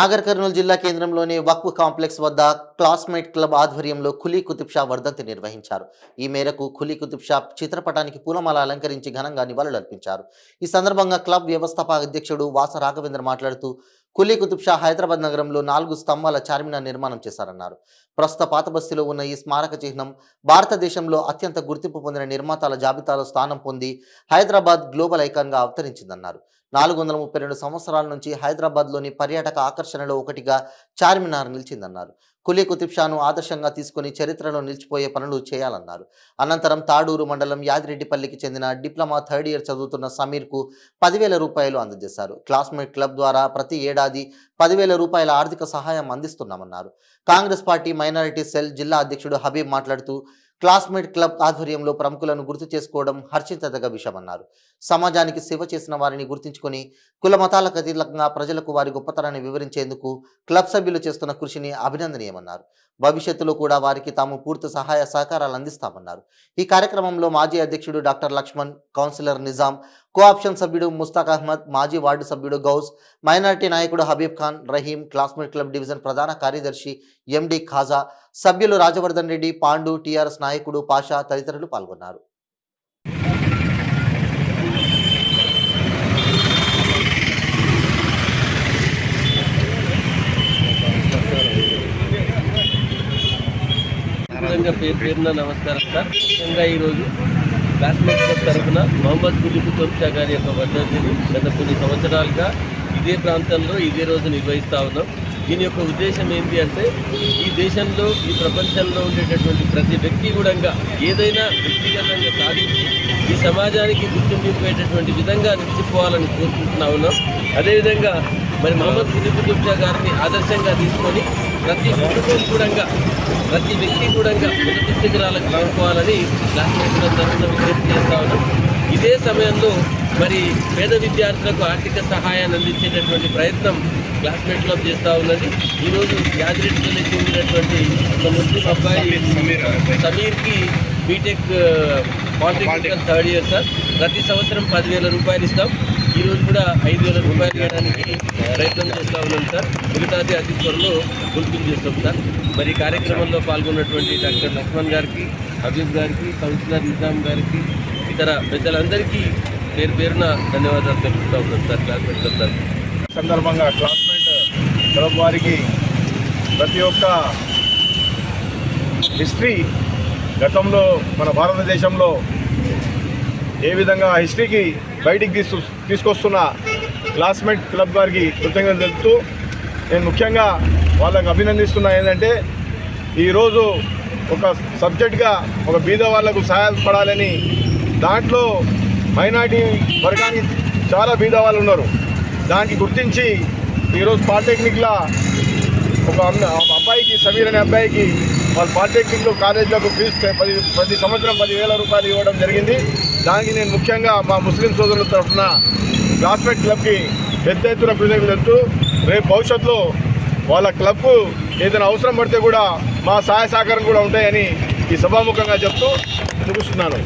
నాగర్ కర్నూలు జిల్లా కేంద్రంలోని వక్ఫ్ కాంప్లెక్స్ వద్ద క్లాస్మేట్ క్లబ్ ఆధ్వర్యంలో ఖులీ కుతుబ్ షా వర్ధంతి నిర్వహించారు. ఈ మేరకు ఖులీ కుతుబ్ షా చిత్రపటానికి పూలమాల అలంకరించి ఘనంగా నివాళులర్పించారు. ఈ సందర్భంగా క్లబ్ వ్యవస్థాపక అధ్యక్షుడు వాస రాఘవేంద్ర మాట్లాడుతూ ఖులీ కుతుబ్ షా హైదరాబాద్ నగరంలో 4 స్తంభాల చార్మినార్ నిర్మాణం చేశారన్నారు. ప్రస్తుత పాతబస్తీలో ఉన్న ఈ స్మారక చిహ్నం భారతదేశంలో అత్యంత గుర్తింపు పొందిన నిర్మాతల జాబితాలో స్థానం పొంది హైదరాబాద్ గ్లోబల్ ఐకాన్గా అవతరించిందన్నారు. 432 సంవత్సరాల నుంచి హైదరాబాద్లోని పర్యాటక ఆకర్షణలో ఒకటిగా చార్మినార్ నిలిచిందన్నారు. ఖులీ కుతుబ్ షాను ఆదర్శంగా తీసుకుని చరిత్రలో నిలిచిపోయే పనులు చేయాలన్నారు. అనంతరం తాడూరు మండలం యాదిరెడ్డిపల్లికి చెందిన డిప్లొమా 3rd ఇయర్ చదువుతున్న సమీర్కు 10,000 రూపాయలు అందజేశారు. క్లాస్మేట్ క్లబ్ ద్వారా ప్రతి ఏడాది 10,000 రూపాయల ఆర్థిక సహాయం అందిస్తున్నామన్నారు. కాంగ్రెస్ పార్టీ మైనారిటీ సెల్ జిల్లా అధ్యక్షుడు హబీబ్ మాట్లాడుతూ క్లాస్మేట్ క్లబ్ ఆధ్వర్యంలో ప్రముఖులను గుర్తు చేసుకోవడం హర్షించదగ్గ విషయమన్నారు. సమాజానికి సేవ చేసిన వారిని గుర్తించుకొని కుల మతాలకు అతీతంగా ప్రజలకు వారి గొప్పతనాన్ని వివరించేందుకు క్లబ్ సభ్యులు చేస్తున్న కృషిని అభినందనీయమన్నారు. భవిష్యత్తులో కూడా వారికి తాము పూర్తి సహాయ సహకారాలు అందిస్తామన్నారు. ఈ కార్యక్రమంలో మాజీ అధ్యక్షుడు doctor Lakshman, councillor Nizam, cooption సభ్యుడు ముస్తాక్ అహ్మద్, మాజీ వార్డు సభ్యుడు గౌస్, మైనారిటీ నాయకుడు Habib Khan, Rahim, classmate club division ప్రధాన కార్యదర్శి ఎండి ఖాజా, సభ్యులు రాజవర్ధన్ రెడ్డి, పాండు, టీఆర్ఎస్ నాయకుడు పాషా తదితరులు పాల్గొన్నారు. పేరున నమస్కారం సార్. ముఖ్యంగా ఈరోజు క్లాస్మేట్ క్లబ్ తరఫున మొహమ్మద్ ఖులీ కుతుబ్ షా గారి యొక్క వర్ధంతిని గత కొన్ని సంవత్సరాలుగా ఇదే ప్రాంతంలో ఇదే రోజు నిర్వహిస్తూ ఉన్నాం. దీని యొక్క ఉద్దేశం ఏంటి అంటే ఈ దేశంలో ఈ ప్రపంచంలో ఉండేటటువంటి ప్రతి వ్యక్తి కూడా ఏదైనా వ్యక్తిగతంగా సాధించి ఈ సమాజానికి గుర్తింపేటటువంటి విధంగా నిలిచిపోవాలని కోరుకుంటున్నా ఉన్నాం. అదేవిధంగా మరి మొహమ్మద్ ఖులీ కుతుబ్ షా గారిని ఆదర్శంగా తీసుకొని ప్రతి కుటుంబం కూడా ప్రతి వ్యక్తి కూడా ఉన్నత శిఖరాలకు చేరుకోవాలని క్లాస్మేట్ క్లబ్ తరఫున విజ్ఞప్తి చేస్తూ ఉన్నాం. ఇదే సమయంలో మరి పేద విద్యార్థులకు ఆర్థిక సహాయాన్ని అందించేటటువంటి ప్రయత్నం క్లాస్మేట్ క్లబ్ చేస్తూ ఉన్నది. ఈరోజు యాదిరెడ్డిపల్లికి చెందినటువంటి ఒక ముస్లిం అబ్బాయి సమీర్కి B Tech polytechnical 3rd year sir. ప్రతి సంవత్సరం 10,000 రూపాయలు ఇస్తాం. ఈరోజు కూడా 5,000 రూపాయలు ఇవ్వడానికి ప్రయత్నం చేస్తూ ఉన్నాం సార్. మిగతాది అతి త్వరలో ఫుల్ఫిల్ చేస్తాం సార్. మరి కార్యక్రమంలో పాల్గొన్నటువంటి డాక్టర్ లక్ష్మణ్ గారికి, హబీబ్ గారికి, కౌన్సిలర్ నిజాం గారికి, ఇతర పెద్దలందరికీ పేరు పేరున ధన్యవాదాలు తెలుపుతూ ఉన్నాం సార్. క్లాస్మేట్ క్లబ్ తరఫున సందర్భంగా క్లాస్మేట్ క్లబ్ వారికి ప్రతి ఒక్క హిస్టరీ గతంలో మన భారతదేశంలో ఏ విధంగా హిస్టరీకి బయటికి తీసుకొస్తున్న క్లాస్మేట్ క్లబ్ వారికి కృతజ్ఞతలు తెలుపుతూ నేను ముఖ్యంగా వాళ్ళకి అభినందిస్తున్నా. ఏంటంటే ఈరోజు ఒక సబ్జెక్ట్గా ఒక బీద వాళ్లకు సహాయపడాలని, దాంట్లో మైనారిటీ వర్గానికి చాలా బీద వాళ్ళు ఉన్నారు, దానికి గుర్తించి ఈరోజు పాలిటెక్నిక్లో ఒక అబ్బాయికి, సమీర్ అనే అబ్బాయికి వాళ్ళ పాలిటెక్నిక్లో కాలేజీలకు ఫీజు ప్రతి సంవత్సరం 10,000 రూపాయలు ఇవ్వడం జరిగింది. దానికి నేను ముఖ్యంగా మా ముస్లిం సోదరుల తరఫున క్లాస్మేట్ క్లబ్కి పెద్ద ఎత్తున కృతజ్ఞతలు తెలుపుతూ రేపు భవిష్యత్తులో వాళ్ళ క్లబ్కు ఏదైనా అవసరం పడితే కూడా మా సహాయ సహకారం కూడా ఉంటాయని ఈ సభాముఖంగా చెప్తూ ముగిస్తున్నాను.